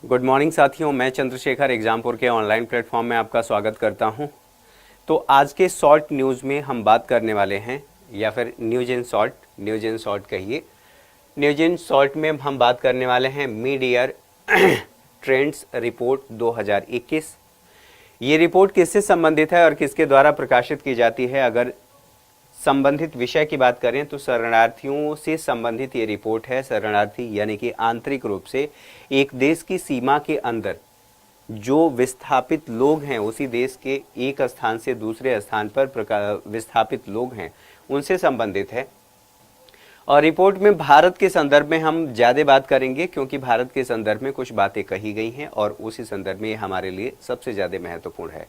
Good morning साथियों, मैं चंद्रशेखर एग्जामपुर के ऑनलाइन प्लेटफॉर्म में आपका स्वागत करता हूं। तो आज के शॉर्ट न्यूज़ में हम बात करने वाले हैं, या फिर न्यूज इन शॉर्ट कहिए। न्यूज इन शॉर्ट में हम बात करने वाले हैं मिड ईयर ट्रेंड्स रिपोर्ट 2021। ये रिपोर्ट किससे संबंधित है और किसके द्वारा प्रकाशित की जाती है? अगर संबंधित विषय की बात करें तो शरणार्थियों से संबंधित ये रिपोर्ट है। शरणार्थी यानी कि आंतरिक रूप से एक देश की सीमा के अंदर जो विस्थापित लोग हैं, उसी देश के एक स्थान से दूसरे स्थान पर विस्थापित लोग हैं, उनसे संबंधित है। और रिपोर्ट में भारत के संदर्भ में हम ज़्यादा बात करेंगे, क्योंकि भारत के संदर्भ में कुछ बातें कही गई हैं और उसी संदर्भ में ये हमारे लिए सबसे ज़्यादा महत्वपूर्ण है।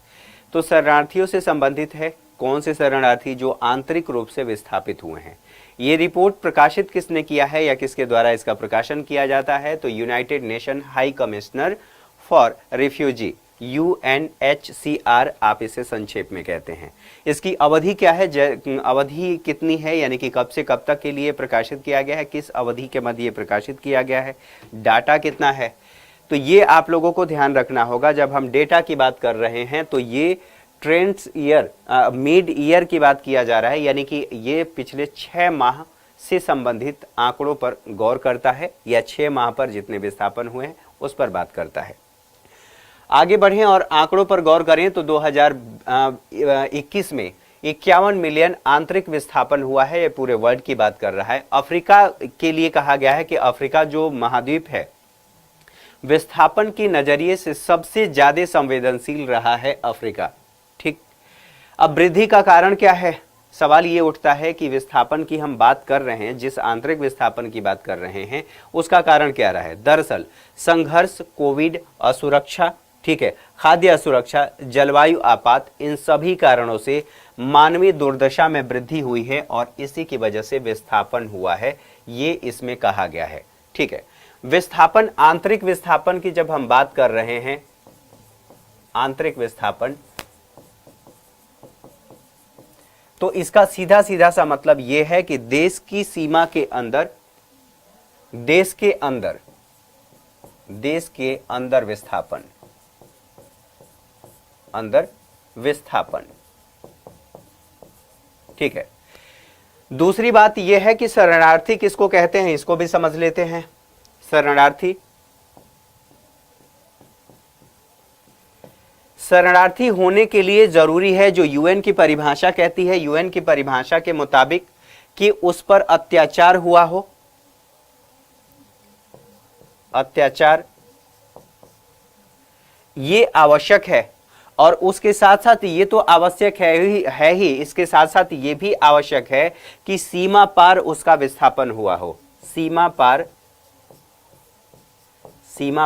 तो शरणार्थियों से संबंधित है। कौन से शरणार्थी? जो आंतरिक रूप से विस्थापित हुए हैं। ये रिपोर्ट प्रकाशित किसने किया है या किसके द्वारा इसका प्रकाशन किया जाता है? तो United nation high commissioner for refugee, UNHCR आप इसे संक्षेप में कहते हैं। इसकी अवधि क्या है? अवधि कितनी है, यानी कि कब से कब तक के लिए प्रकाशित किया गया है, किस अवधि के मध्य प्रकाशित किया गया है, डाटा कितना है? तो ये आप लोगों को ध्यान रखना होगा। जब हम डेटा की बात कर रहे हैं तो ये ट्रेंड्स ईयर मिड ईयर की बात किया जा रहा है, यानी कि ये पिछले 6 माह से संबंधित आंकड़ों पर गौर करता है, या 6 माह पर जितने विस्थापन हुए हैं उस पर बात करता है। आगे बढ़ें और आंकड़ों पर गौर करें तो 2021 में 51 मिलियन आंतरिक विस्थापन हुआ है। ये पूरे वर्ल्ड की बात कर रहा है। अफ्रीका के लिए कहा गया है कि अफ्रीका जो महाद्वीप है, विस्थापन के नजरिए से सबसे ज्यादा संवेदनशील रहा है अफ्रीका। ठीक, अब वृद्धि का कारण क्या है? सवाल ये उठता है कि विस्थापन की हम बात कर रहे हैं, जिस आंतरिक विस्थापन की बात कर रहे हैं, उसका कारण क्या रहा है? दरअसल संघर्ष, कोविड, असुरक्षा, ठीक है, खाद्य असुरक्षा, जलवायु आपात, इन सभी कारणों से मानवीय दुर्दशा में वृद्धि हुई है और इसी की वजह से विस्थापन हुआ है, ये इसमें कहा गया है। ठीक है, विस्थापन, आंतरिक विस्थापन की जब हम बात कर रहे हैं, आंतरिक विस्थापन, तो इसका सीधा सीधा सा मतलब यह है कि देश की सीमा के अंदर, देश के अंदर विस्थापन, ठीक है। दूसरी बात यह है कि शरणार्थी किसको कहते हैं, इसको भी समझ लेते हैं। शरणार्थी होने के लिए जरूरी है, जो यूएन की परिभाषा कहती है, यूएन की परिभाषा के मुताबिक, कि उस पर अत्याचार हुआ हो। अत्याचार ये आवश्यक है, और उसके साथ साथ ये तो आवश्यक है ही, इसके साथ साथ ये भी आवश्यक है कि सीमा पार उसका विस्थापन हुआ हो। सीमा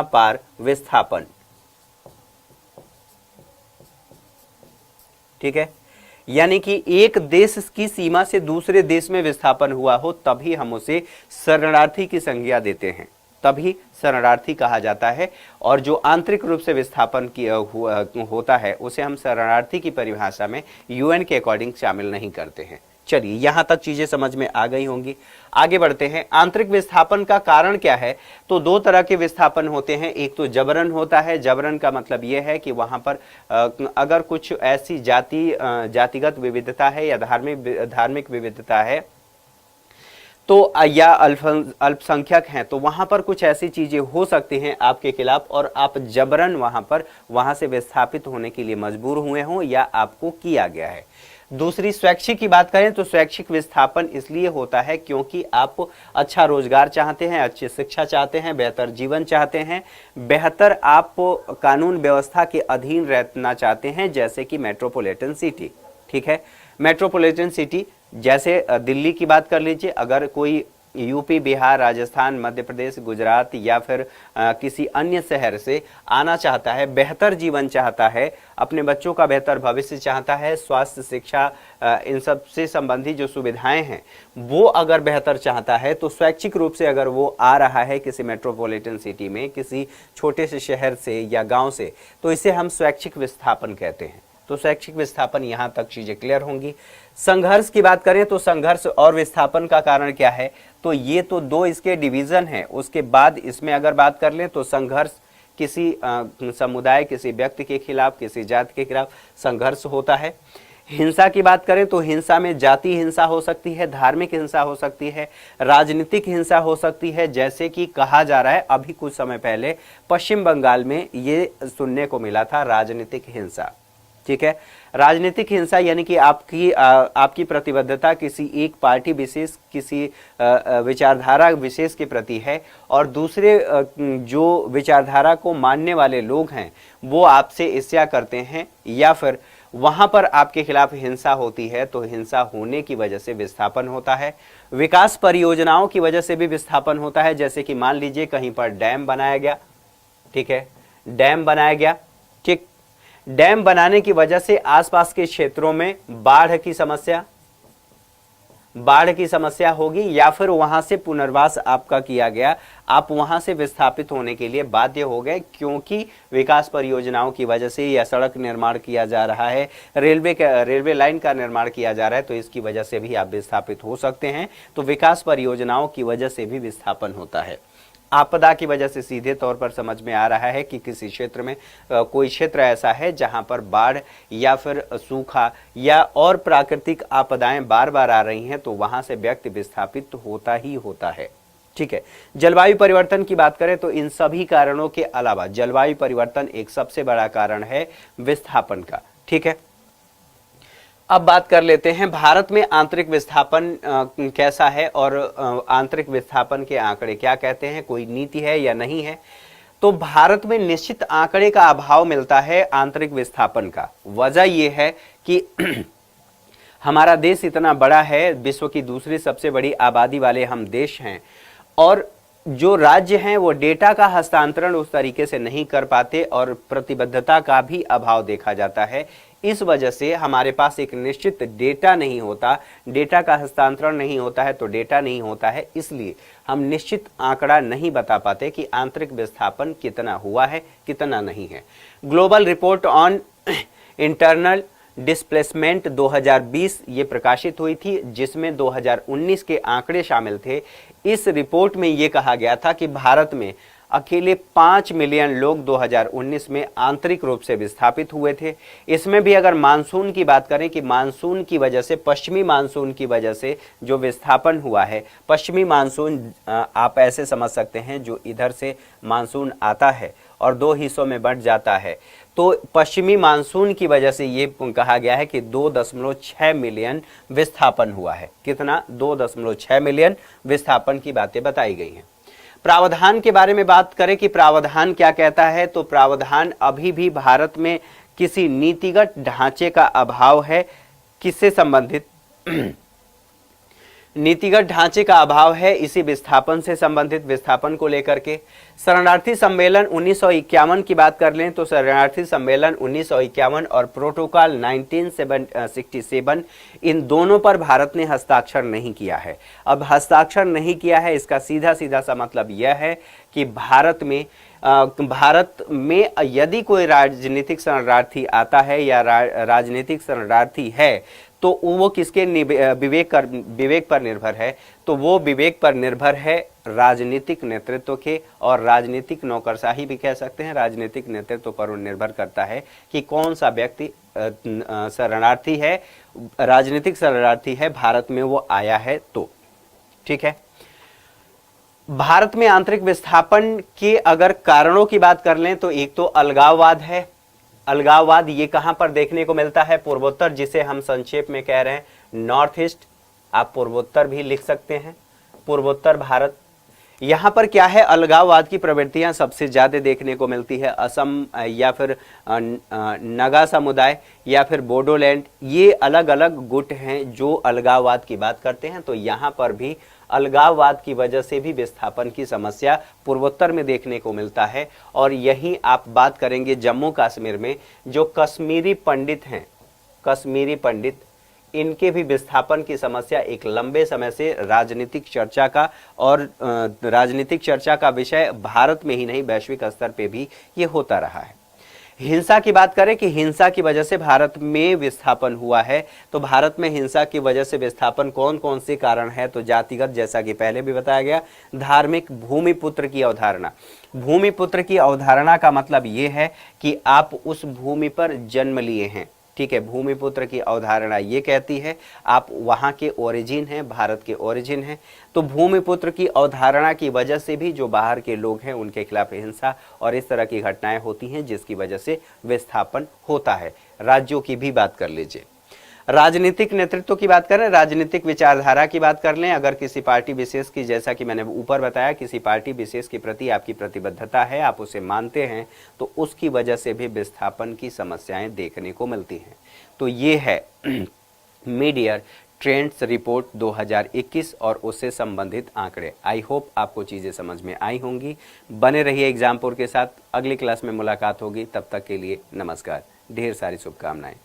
पार विस्थापन, ठीक है, यानी कि एक देश की सीमा से दूसरे देश में विस्थापन हुआ हो, तभी हम उसे शरणार्थी की संज्ञा देते हैं, तभी शरणार्थी कहा जाता है। और जो आंतरिक रूप से विस्थापन होता है, उसे हम शरणार्थी की परिभाषा में यूएन के अकॉर्डिंग शामिल नहीं करते हैं। चलिए, यहां तक चीजें समझ में आ गई होंगी। आगे बढ़ते हैं। आंतरिक विस्थापन का कारण क्या है? तो 2 तरह के विस्थापन होते हैं। एक तो जबरन होता है। जबरन का मतलब यह है कि वहां पर अगर कुछ ऐसी जातिगत विविधता है या धार्मिक विविधता है, तो या अल्पसंख्यक हैं, तो वहां पर कुछ ऐसी चीजें हो सकती हैं आपके खिलाफ, और आप जबरन वहां से विस्थापित होने के लिए मजबूर हुए हों या आपको किया गया है। दूसरी, स्वैच्छिक की बात करें तो स्वैच्छिक विस्थापन इसलिए होता है क्योंकि आप अच्छा रोजगार चाहते हैं, अच्छी शिक्षा चाहते हैं, बेहतर जीवन चाहते हैं, बेहतर आप कानून व्यवस्था के अधीन रहना चाहते हैं, जैसे कि मेट्रोपॉलिटन सिटी। ठीक है, मेट्रोपॉलिटन सिटी जैसे दिल्ली की बात कर लीजिए। अगर कोई यूपी, बिहार, राजस्थान, मध्य प्रदेश, गुजरात या फिर किसी अन्य शहर से आना चाहता है, बेहतर जीवन चाहता है, अपने बच्चों का बेहतर भविष्य चाहता है, स्वास्थ्य, शिक्षा, इन सब से संबंधी जो सुविधाएं हैं वो अगर बेहतर चाहता है, तो स्वैच्छिक रूप से अगर वो आ रहा है किसी मेट्रोपॉलिटन सिटी में, किसी छोटे से शहर से या गांव से, तो इसे हम स्वैच्छिक विस्थापन कहते हैं। तो स्वैच्छिक विस्थापन, यहां तक चीजें क्लियर होंगी। संघर्ष की बात करें तो संघर्ष और विस्थापन का कारण क्या है? तो ये तो 2 इसके डिवीजन हैं। उसके बाद इसमें अगर बात कर लें तो संघर्ष किसी समुदाय, किसी व्यक्ति के खिलाफ, किसी जाति के खिलाफ संघर्ष होता है। हिंसा की बात करें तो हिंसा में जाति हिंसा हो सकती है, धार्मिक हिंसा हो सकती है, राजनीतिक हिंसा हो सकती है। जैसे कि कहा जा रहा है अभी कुछ समय पहले पश्चिम बंगाल में ये सुनने को मिला था, राजनीतिक हिंसा। ठीक है, राजनीतिक हिंसा यानी कि आपकी प्रतिबद्धता किसी एक पार्टी विशेष, किसी विचारधारा विशेष के प्रति है और दूसरे जो विचारधारा को मानने वाले लोग हैं वो आपसे ईर्ष्या करते हैं या फिर वहां पर आपके खिलाफ हिंसा होती है, तो हिंसा होने की वजह से विस्थापन होता है। विकास परियोजनाओं की वजह से भी विस्थापन होता है। जैसे कि मान लीजिए कहीं पर डैम बनाया गया, ठीक है, डैम बनाया गया, ठीक, डैम बनाने की वजह से आसपास के क्षेत्रों में बाढ़ की समस्या होगी या फिर वहां से पुनर्वास आपका किया गया, आप वहां से विस्थापित होने के लिए बाध्य हो गए, क्योंकि विकास परियोजनाओं की वजह से या सड़क निर्माण किया जा रहा है, रेलवे लाइन का निर्माण किया जा रहा है, तो इसकी वजह से भी आप विस्थापित हो सकते हैं। तो विकास परियोजनाओं की वजह से भी विस्थापन होता है। आपदा की वजह से सीधे तौर पर समझ में आ रहा है कि किसी क्षेत्र में कोई क्षेत्र ऐसा है जहां पर बाढ़ या फिर सूखा या और प्राकृतिक आपदाएं बार बार आ रही हैं, तो वहां से व्यक्ति विस्थापित होता ही होता है। ठीक है, जलवायु परिवर्तन की बात करें तो इन सभी कारणों के अलावा जलवायु परिवर्तन एक सबसे बड़ा कारण है विस्थापन का। ठीक है, अब बात कर लेते हैं भारत में आंतरिक विस्थापन कैसा है और आंतरिक विस्थापन के आंकड़े क्या कहते हैं, कोई नीति है या नहीं है। तो भारत में निश्चित आंकड़े का अभाव मिलता है आंतरिक विस्थापन का। वजह यह है कि हमारा देश इतना बड़ा है, विश्व की दूसरी सबसे बड़ी आबादी वाले हम देश हैं और जो राज्य हैं वो डेटा का हस्तांतरण उस तरीके से नहीं कर पाते और प्रतिबद्धता का भी अभाव देखा जाता है। इस वजह से हमारे पास एक निश्चित डेटा नहीं होता, डेटा का हस्तांतरण नहीं होता है, तो डेटा नहीं होता है, इसलिए हम निश्चित आंकड़ा नहीं बता पाते कि आंतरिक विस्थापन कितना हुआ है, कितना नहीं है। Global report on internal displacement 2020 ये प्रकाशित हुई थी, जिसमें 2019 के आंकड़े शामिल थे। इस रिपोर्ट में ये कहा गया था कि भारत में अकेले 5 मिलियन लोग 2019 में आंतरिक रूप से विस्थापित हुए थे। इसमें भी अगर मानसून की बात करें कि मानसून की वजह से, पश्चिमी मानसून की वजह से जो विस्थापन हुआ है, पश्चिमी मानसून आप ऐसे समझ सकते हैं जो इधर से मानसून आता है और दो हिस्सों में बंट जाता है, तो पश्चिमी मानसून की वजह से ये कहा गया है कि 2.6 मिलियन विस्थापन हुआ है। कितना? 2.6 मिलियन विस्थापन की बातें बताई गई हैं। प्रावधान के बारे में बात करें कि प्रावधान क्या कहता है, तो प्रावधान अभी भी भारत में किसी नीतिगत ढांचे का अभाव है। किससे संबंधित? नीतिगत ढांचे का अभाव है इसी विस्थापन से संबंधित, विस्थापन को लेकर के। शरणार्थी सम्मेलन 1951 की बात कर लें तो शरणार्थी सम्मेलन 1951 और प्रोटोकॉल 1967 इन दोनों पर भारत ने हस्ताक्षर नहीं किया है। अब हस्ताक्षर नहीं किया है, इसका सीधा सीधा सा मतलब यह है कि भारत में यदि कोई राजनीतिक शरणार्थी आता है या राजनीतिक शरणार्थी है तो वो किसके विवेक पर निर्भर है, तो वो विवेक पर निर्भर है राजनीतिक नेतृत्व के, और राजनीतिक नौकरशाही भी कह सकते हैं, राजनीतिक नेतृत्व पर निर्भर करता है कि कौन सा व्यक्ति शरणार्थी है, राजनीतिक शरणार्थी है, भारत में वो आया है तो। ठीक है, भारत में आंतरिक विस्थापन के अगर कारणों की बात कर लें तो एक तो अलगाववाद है। अलगाववाद ये कहां पर देखने को मिलता है? पूर्वोत्तर, जिसे हम संक्षेप में कह रहे हैं नॉर्थ ईस्ट, आप पूर्वोत्तर भी लिख सकते हैं, पूर्वोत्तर भारत। यहां पर क्या है, अलगाववाद की प्रवृत्तियां सबसे ज्यादा देखने को मिलती है। असम या फिर नगा समुदाय या फिर बोडोलैंड, ये अलग अलग गुट हैं जो अलगाववाद की बात करते हैं। तो यहां पर भी अलगाववाद की वजह से भी विस्थापन की समस्या पूर्वोत्तर में देखने को मिलता है। और यहीं आप बात करेंगे जम्मू कश्मीर में, जो कश्मीरी पंडित हैं, कश्मीरी पंडित, इनके भी विस्थापन की समस्या एक लंबे समय से राजनीतिक चर्चा का और राजनीतिक चर्चा का विषय भारत में ही नहीं वैश्विक स्तर पे भी ये होता रहा है। हिंसा की बात करें कि हिंसा की वजह से भारत में विस्थापन हुआ है, तो भारत में हिंसा की वजह से विस्थापन कौन कौन से कारण है, तो जातिगत, जैसा कि पहले भी बताया गया, धार्मिक, भूमिपुत्र की अवधारणा। भूमिपुत्र की अवधारणा का मतलब यह है कि आप उस भूमि पर जन्म लिए हैं, ठीक है। भूमिपुत्र की अवधारणा ये कहती है आप वहां के ओरिजिन हैं, भारत के ओरिजिन हैं। तो भूमिपुत्र की अवधारणा की वजह से भी जो बाहर के लोग हैं उनके खिलाफ हिंसा और इस तरह की घटनाएं होती हैं, जिसकी वजह से विस्थापन होता है। राज्यों की भी बात कर लीजिए। राजनीतिक नेतृत्व की बात करें, राजनीतिक विचारधारा की बात कर लें, अगर किसी पार्टी विशेष की, जैसा कि मैंने ऊपर बताया, किसी पार्टी विशेष के प्रति आपकी प्रतिबद्धता है, आप उसे मानते हैं, तो उसकी वजह से भी विस्थापन की समस्याएं देखने को मिलती हैं। तो ये है मीडियर ट्रेंड्स रिपोर्ट 2021 और उससे संबंधित आंकड़े। आई होप आपको चीज़ें समझ में आई होंगी। बने रहिए एग्जामपुर के साथ, अगली क्लास में मुलाकात होगी। तब तक के लिए नमस्कार, ढेर सारी शुभकामनाएं।